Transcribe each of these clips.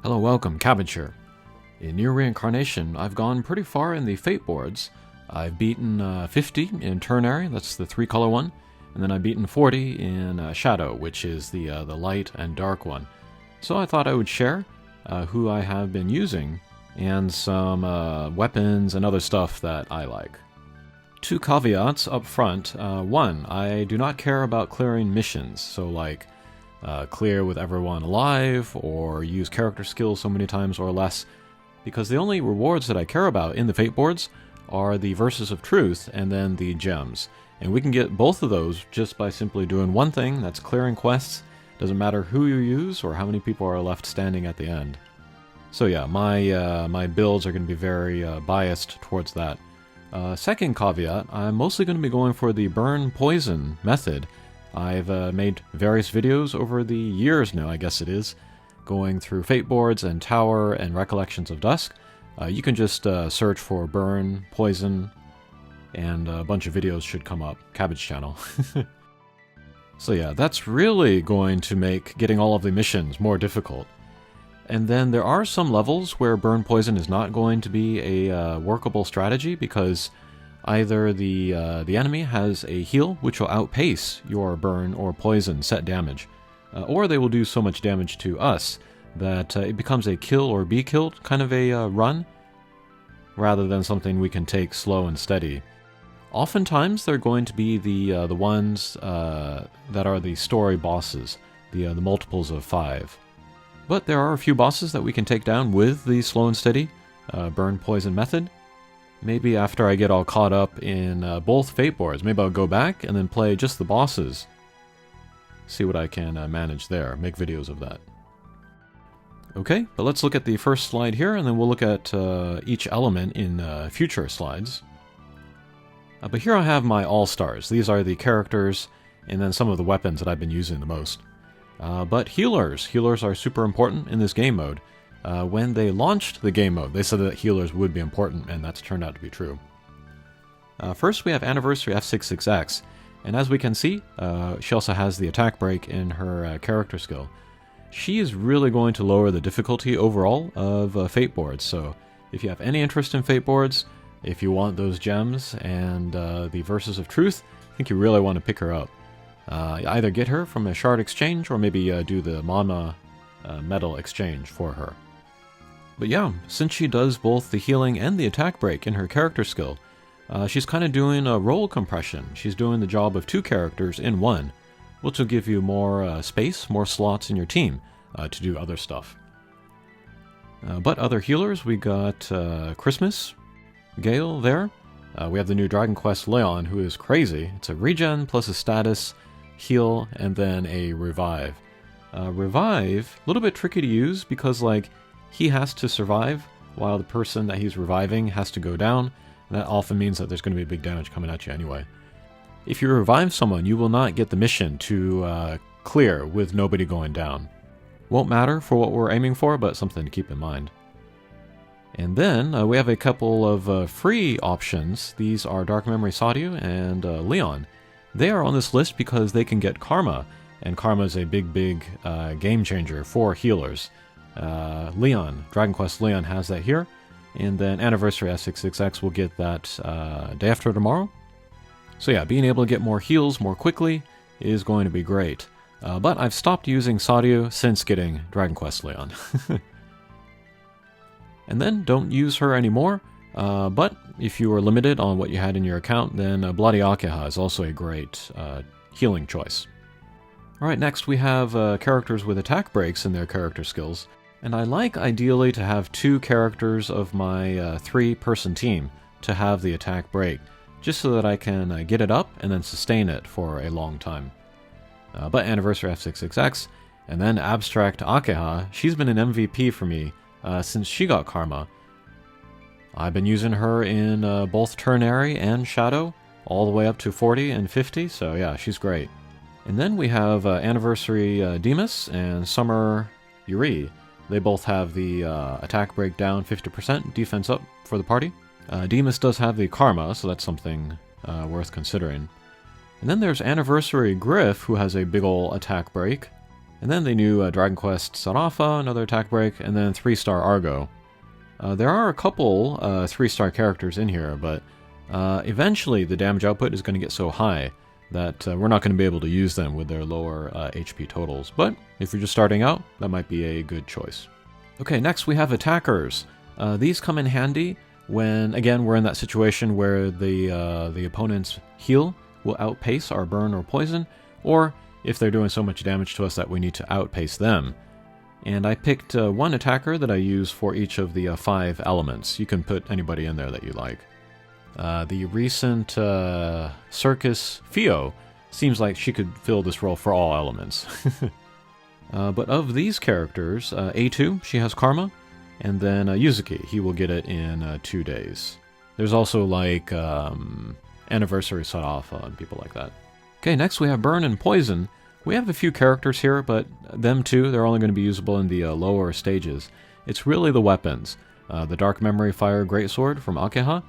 Hello, welcome, Cabbage here. In Nier Reincarnation, I've gone pretty far in the Fate boards. I've beaten 50 in Ternary, that's the 3-color one, and then I've beaten 40 in Shadow, which is the light and dark one. So I thought I would share who I have been using and some weapons and other stuff that I like. Two caveats up front. One, I do not care about clearing missions, so like clear with everyone alive, or use character skills so many times or less, because the only rewards that I care about in the Fate boards are the Verses of Truth and then the gems. And we can get both of those just by simply doing one thing, that's clearing quests. Doesn't matter who you use or how many people are left standing at the end. So yeah, my builds are going to be very biased towards that. Second caveat, I'm mostly going to be going for the burn poison method. I've made various videos over the years now, I guess it is, going through Fate boards and Tower and Recollections of Dusk. You can just search for burn, poison, and a bunch of videos should come up. Cabbage channel. So yeah, that's really going to make getting all of the missions more difficult. And then there are some levels where burn poison is not going to be a workable strategy, because either the enemy has a heal which will outpace your burn or poison set damage, or they will do so much damage to us that it becomes a kill or be killed kind of a run, rather than something we can take slow and steady. Oftentimes they're going to be the ones that are the story bosses, the multiples of 5. But there are a few bosses that we can take down with the slow and steady burn poison method. Maybe after I get all caught up in both Fate boards, maybe I'll go back and then play just the bosses. See what I can manage there, make videos of that. Okay, but let's look at the first slide here, and then we'll look at each element in future slides. But here I have my all-stars. These are the characters, and then some of the weapons that I've been using the most. But healers are super important in this game mode. When they launched the game mode, they said that healers would be important, and that's turned out to be true. First we have Anniversary F66X, and as we can see, she also has the attack break in her character skill. She is really going to lower the difficulty overall of Fate boards, so if you have any interest in Fate boards, if you want those gems and the Verses of Truth, I think you really want to pick her up. Either get her from a shard exchange, or maybe do the Mama medal exchange for her. But yeah, since she does both the healing and the attack break in her character skill, she's kind of doing a role compression. She's doing the job of 2 characters in one, which will give you more space, more slots in your team to do other stuff. But other healers, we got Christmas, Gale there. We have the new Dragon Quest Leon, who is crazy. It's a regen plus a status, heal, and then a revive. Revive, a little bit tricky to use because like he has to survive while the person that he's reviving has to go down. And that often means that there's going to be big damage coming at you anyway. If you revive someone, you will not get the mission to clear with nobody going down. Won't matter for what we're aiming for, but something to keep in mind. And then we have a couple of free options. These are Dark Memory Sadio and Leon. They are on this list because they can get Karma, and Karma is a big game changer for healers. Leon, Dragon Quest Leon has that here, and then Anniversary S66X will get that day after tomorrow. So yeah, being able to get more heals more quickly is going to be great. But I've stopped using Sadio since getting Dragon Quest Leon. And then don't use her anymore, but if you are limited on what you had in your account, then Bloody Akeha is also a great healing choice. Alright, next we have characters with attack breaks in their character skills, and I like ideally to have 2 characters of my 3-person team to have the attack break, just so that I can get it up and then sustain it for a long time. But Anniversary F66X, and then Abstract Akeha, she's been an MVP for me since she got Karma. I've been using her in both Ternary and Shadow, all the way up to 40 and 50, so yeah, she's great. And then we have Anniversary Demas and Summer Yuri. They both have the attack break down 50%, defense up for the party. Demas does have the Karma, so that's something worth considering. And then there's Anniversary Griff, who has a big ol' attack break. And then the new Dragon Quest Sarafa, another attack break, and then 3-star Argo. There are a couple 3-star characters in here, but eventually the damage output is going to get so high that we're not going to be able to use them with their lower HP totals. But if you're just starting out, that might be a good choice. Okay, next we have attackers. These come in handy when, again, we're in that situation where the opponent's heal will outpace our burn or poison, or if they're doing so much damage to us that we need to outpace them. And I picked one attacker that I use for each of the 5 elements. You can put anybody in there that you like. The recent Circus Fio seems like she could fill this role for all elements. But of these characters, A2, she has Karma, and then Yuzuki, he will get it in 2 days. There's also like Anniversary Sarafa and people like that. Okay, next we have Burn and Poison. We have a few characters here, but them too, they're only going to be usable in the lower stages. It's really the weapons. The Dark Memory Fire Greatsword from Akeha,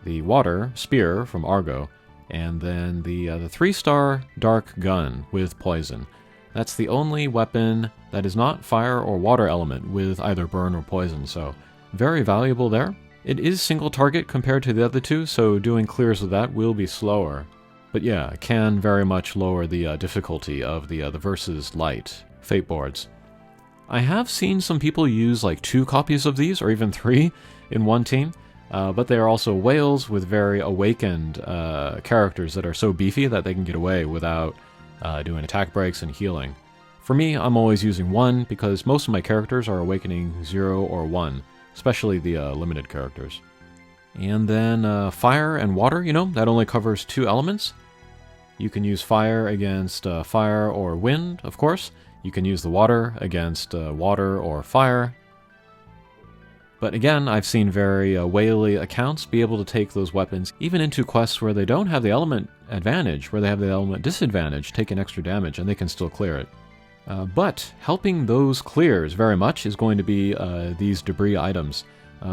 the Water Spear from Argo, and then the 3-star Dark Gun with Poison. That's the only weapon that is not fire or water element with either burn or poison, so very valuable there. It is single target compared to the other two, so doing clears with that will be slower. But yeah, it can very much lower the difficulty of the Versus Light Fate boards. I have seen some people use like 2 copies of these, or even 3 in one team, but they are also whales with very awakened characters that are so beefy that they can get away without doing attack breaks and healing. For me, I'm always using 1 because most of my characters are awakening 0 or 1, especially the limited characters. And then fire and water, you know, that only covers 2 elements. You can use fire against fire or wind, of course. You can use the water against water or fire. But again, I've seen very whaley accounts be able to take those weapons even into quests where they don't have the element advantage, where they have the element disadvantage, take an extra damage, and they can still clear it. But helping those clears very much is going to be these debris items,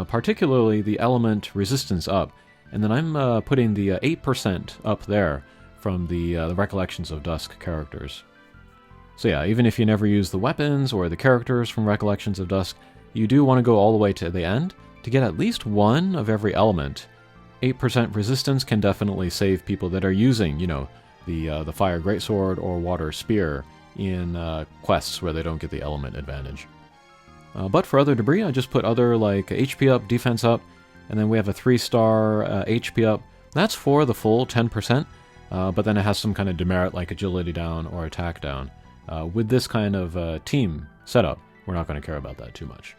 particularly the element resistance up. And then I'm putting the 8% up there from the Recollections of Dusk characters. So yeah, even if you never use the weapons or the characters from Recollections of Dusk, you do want to go all the way to the end to get at least 1 of every element. 8% resistance can definitely save people that are using, you know, the Fire Greatsword or Water Spear in quests where they don't get the element advantage. But for other debris, I just put other like HP up, defense up, and then we have a 3-star HP up. That's for the full 10%, but then it has some kind of demerit like agility down or attack down. With this kind of team setup, we're not going to care about that too much.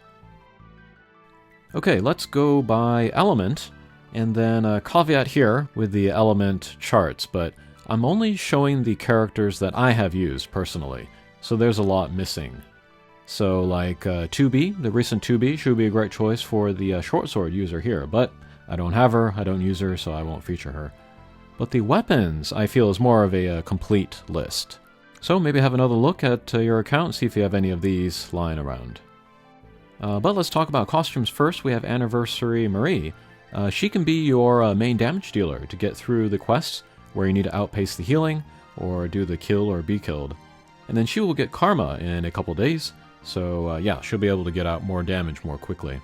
Okay, let's go by element, and then a caveat here with the element charts, but I'm only showing the characters that I have used personally, so there's a lot missing. So like 2B, the recent 2B, should be a great choice for the short sword user here, but I don't have her, I don't use her, so I won't feature her. But the weapons, I feel, is more of a complete list. So maybe have another look at your account, see if you have any of these lying around. But let's talk about costumes first. We have Anniversary Marie. She can be your main damage dealer to get through the quests where you need to outpace the healing, or do the kill or be killed. And then she will get Karma in a couple days, so yeah, she'll be able to get out more damage more quickly.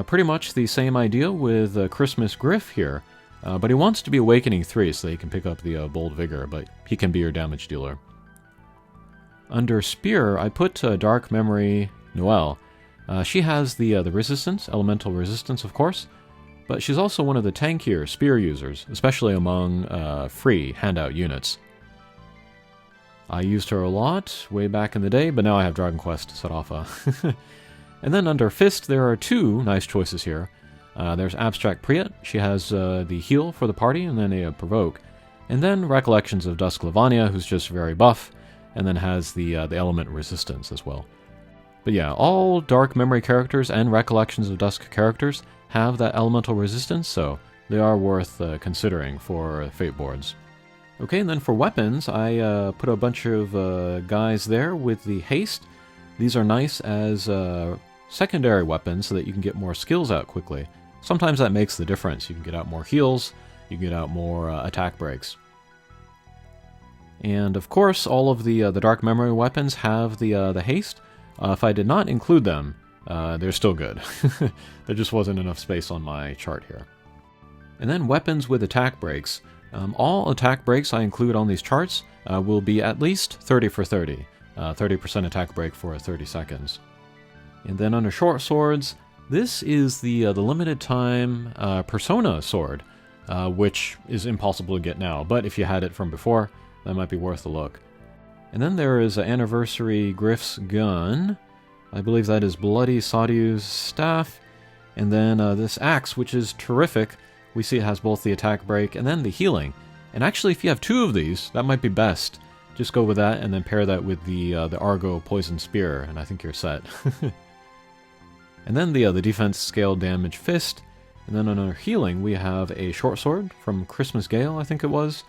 Pretty much the same idea with Christmas Griff here, but he wants to be Awakening 3 so that he can pick up the Bold Vigor, but he can be your damage dealer. Under Spear, I put Dark Memory Noelle. She has the resistance, elemental resistance of course, but she's also one of the tankier Spear users, especially among free handout units. I used her a lot way back in the day, but now I have Dragon Quest Sarafa. And then under Fist, there are 2 nice choices here. There's Abstract Priet. She has the heal for the party, and then a provoke. And then Recollections of Dusk Lavania, who's just very buff, and then has the element resistance as well. But yeah, all Dark Memory characters and Recollections of Dusk characters have that elemental resistance, so they are worth considering for Fate boards. Okay, and then for weapons, I put a bunch of guys there with the haste. These are nice as secondary weapons so that you can get more skills out quickly. Sometimes that makes the difference. You can get out more heals, you can get out more attack breaks. And of course, all of the Dark Memory weapons have the haste. If I did not include them, they're still good. There just wasn't enough space on my chart here. And then weapons with attack breaks. All attack breaks I include on these charts will be at least 30 for 30. 30% attack break for 30 seconds. And then under short swords, this is the limited time Persona sword, which is impossible to get now, but if you had it from before, that might be worth a look. And then there is Anniversary Griff's gun. I believe that is Bloody Sadiu's staff. And then this axe, which is terrific. We see it has both the attack break and then the healing. And actually, if you have two of these, that might be best. Just go with that and then pair that with the Argo Poison Spear, and I think you're set. And then the defense scale damage fist. And then under healing, we have a short sword from Christmas Gale, I think it was.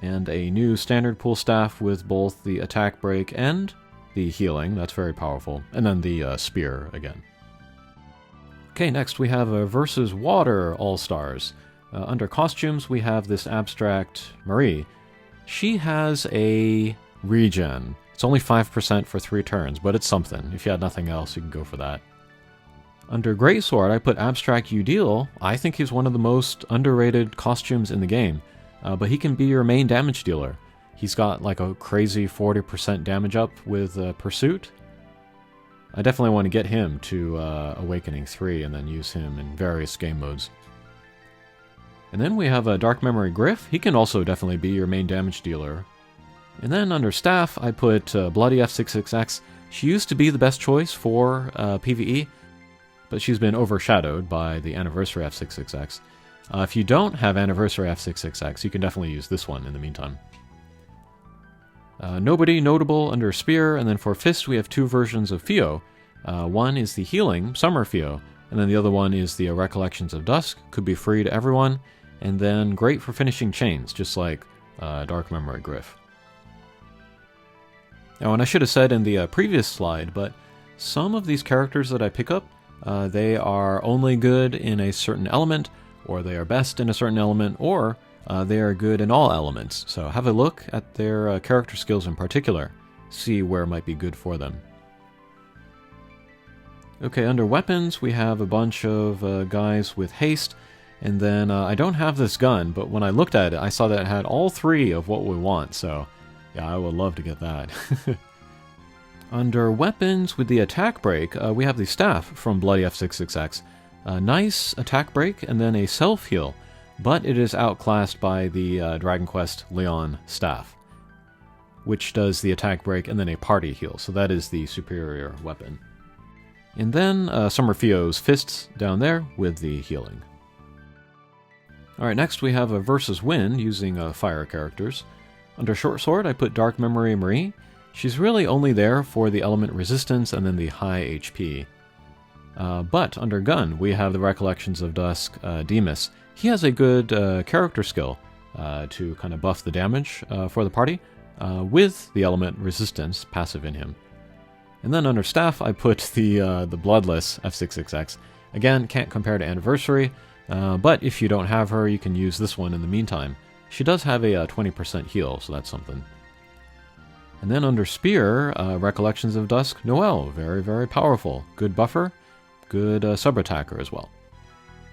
And a new standard pool staff with both the attack break and the healing. That's very powerful. And then the spear again. Okay, next we have a Versus Water All-Stars. Under costumes, we have this abstract Marie. She has a regen. It's only 5% for 3 turns, but it's something. If you had nothing else, you can go for that. Under Greatsword, I put Abstract Udil. I think he's one of the most underrated costumes in the game, but he can be your main damage dealer. He's got like a crazy 40% damage up with Pursuit. I definitely want to get him to Awakening 3 and then use him in various game modes. And then we have a Dark Memory Griff. He can also definitely be your main damage dealer. And then under Staff, I put Bloody F66X. She used to be the best choice for PvE, but she's been overshadowed by the Anniversary F66X. If you don't have Anniversary F66X, you can definitely use this one in the meantime. Nobody notable under Spear, and then for Fist we have 2 versions of Fio. One is the Healing, Summer Fio, and then the other one is the Recollections of Dusk. Could be free to everyone, and then great for finishing chains, just like Dark Memory Griff. Now, and I should have said in the previous slide, but some of these characters that I pick up, they are only good in a certain element, or they are best in a certain element, or they are good in all elements. So have a look at their character skills in particular, see where might be good for them. Okay, under weapons, we have a bunch of guys with haste, and then I don't have this gun, but when I looked at it, I saw that it had all 3 of what we want, so yeah, I would love to get that. Under weapons with the attack break, we have the staff from Bloody F66X. A nice attack break, and then a self-heal, but it is outclassed by the Dragon Quest Leon staff, which does the attack break and then a party heal, so that is the superior weapon. And then Summer Fio's fists down there with the healing. Alright, next we have a Versus Wind using fire characters. Under Short Sword, I put Dark Memory Marie. She's really only there for the element resistance and then the high HP. But under Gun, we have the Recollections of Dusk Demas. He has a good character skill to kind of buff the damage for the party with the element resistance passive in him. And then under Staff, I put the Bloodless F66X. Again, can't compare to Anniversary, but if you don't have her, you can use this one in the meantime. She does have a 20% heal, so that's something. And then under Spear, Recollections of Dusk, Noelle, very, very powerful. Good buffer, good sub-attacker as well.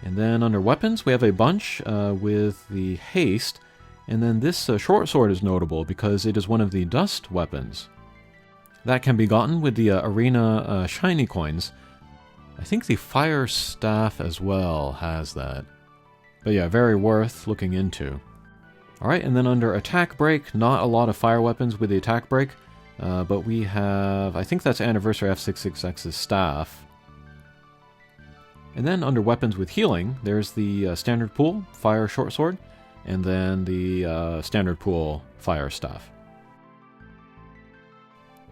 And then under Weapons, we have a bunch with the Haste, and then this Short Sword is notable because it is one of the Dust weapons. That can be gotten with the Arena Shiny Coins. I think the Fire Staff as well has that. But yeah, very worth looking into. Alright, and then under Attack Break, not a lot of fire weapons with the Attack Break, but we have, I think that's Anniversary F66X's Staff. And then under Weapons with Healing, there's the Standard Pool, Fire Short Sword, and then the Standard Pool, Fire Staff.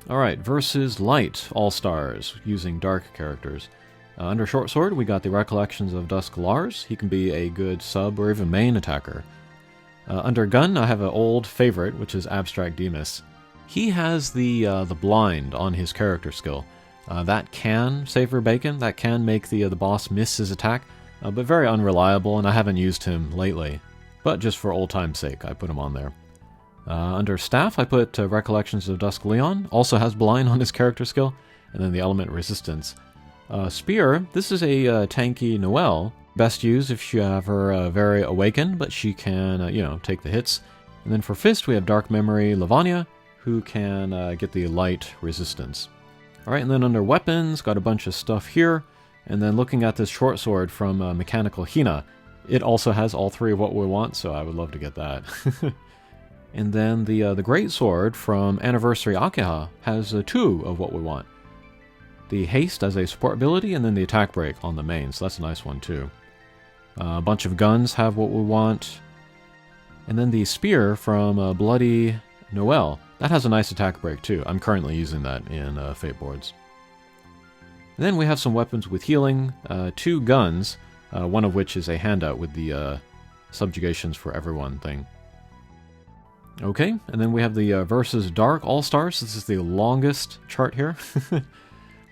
Alright, Versus Light All-Stars, using dark characters. Under Short Sword, we got the Recollections of Dusk Lars. He can be a good sub or even main attacker. Under Gun, I have an old favorite, which is Abstract Demas. He has the blind on his character skill. That can savor bacon, that can make the boss miss his attack, but very unreliable, and I haven't used him lately. But just for old time's sake, I put him on there. Under Staff, I put Recollections of Dusk Leon. Also has Blind on his character skill. And then the Element Resistance. Spear, this is a tanky Noelle. Best used if you have her very awakened, but she can, take the hits. And then for Fist, we have Dark Memory Lavanya, who can get the light resistance. Alright, and then under Weapons, got a bunch of stuff here. And then looking at this short sword from Mechanical Hina, it also has all three of what we want, so I would love to get that. And then the Great Sword from Anniversary Akeha has two of what we want. The Haste as a support ability, and then the Attack Break on the main, so that's a nice one too. A bunch of guns have what we want. And then the Spear from Bloody Noelle, that has a nice Attack Break too. I'm currently using that in Fate boards. And then we have some weapons with healing, two guns, one of which is a handout with the Subjugations for Everyone thing. Okay, and then we have the Versus Dark All-Stars. This is the longest chart here.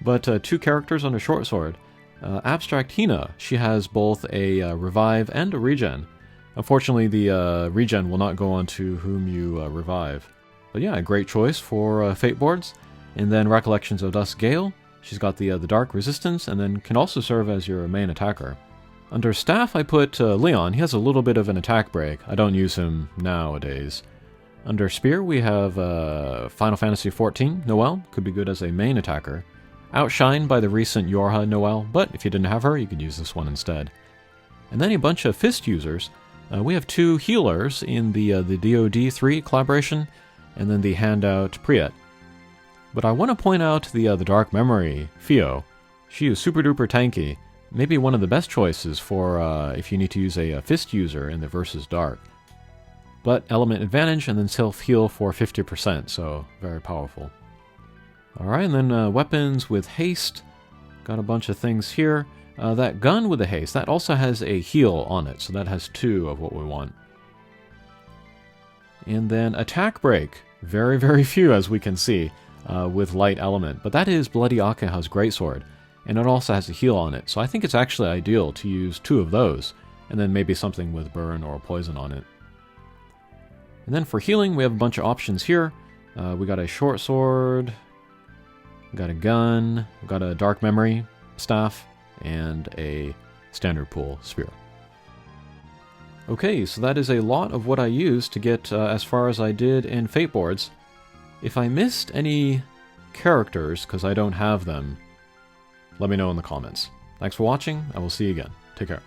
But two characters on a short sword. Abstract Hina, she has both a revive and a regen. Unfortunately, the regen will not go on to whom you revive. But yeah, a great choice for Fate boards. And then Recollections of Dusk Gale. She's got the dark resistance, and then can also serve as your main attacker. Under Staff, I put Leon. He has a little bit of an attack break. I don't use him nowadays. Under Spear, we have Final Fantasy XIV, Noelle. Could be good as a main attacker. Outshined by the recent Yorha Noelle, but if you didn't have her, you could use this one instead. And then a bunch of Fist users. We have two healers in the DoD 3 collaboration, and then the handout Priet. But I want to point out the Dark Memory Fio. She is super duper tanky. Maybe one of the best choices for if you need to use a Fist user in the Versus Dark. But element advantage and then self-heal for 50%, so very powerful. Alright, and then weapons with haste. Got a bunch of things here. That gun with the haste, that also has a heal on it, so that has two of what we want. And then attack break. Very, very few, as we can see, with light element. But that is Bloody Akeha's Greatsword, and it also has a heal on it. So I think it's actually ideal to use two of those, and then maybe something with burn or poison on it. And then for healing, we have a bunch of options here. We got a short sword, we got a gun, we got a dark memory staff, and a standard pool spear. Okay, so that is a lot of what I used to get as far as I did in Fate boards. If I missed any characters because I don't have them, let me know in the comments. Thanks for watching, I will see you again. Take care.